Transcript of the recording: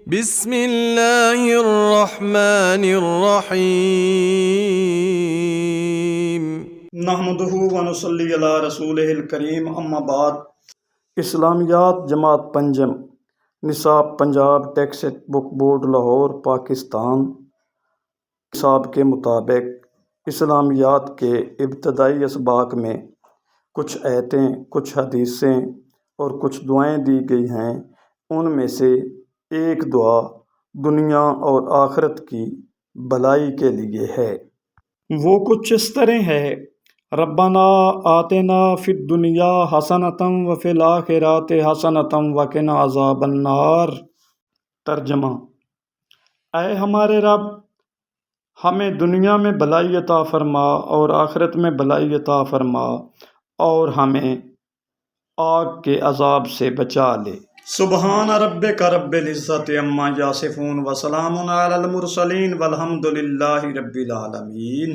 بسم اللہ الرحمن الرحیم نحمدہ ونصلی علی رسولہ الکریم، اما بعد۔ اسلامیات جماعت پنجم، نصاب Punjab text book board Lahore Pakistan. نصاب کے مطابق اسلامیات کے ابتدائی اسباق میں کچھ آیتیں، کچھ حدیثیں اور کچھ دعائیں دی گئی ہیں۔ ان میں سے ایک دعا دنیا اور آخرت کی بھلائی کے لیے ہے۔ وہ کچھ اس طرح ہے: ربنا آتنا فی الدنیا حسنۃ وفی الآخرۃ حسنۃ وقنا عذاب النار۔ ترجمہ: اے ہمارے رب، ہمیں دنیا میں بھلائی عطا فرما اور آخرت میں بھلائی عطا فرما اور ہمیں آگ کے عذاب سے بچا لے۔ سبحان ربک رب العزۃ عما یصفون وسلام علی المرسلین والحمد للہ رب العالمین۔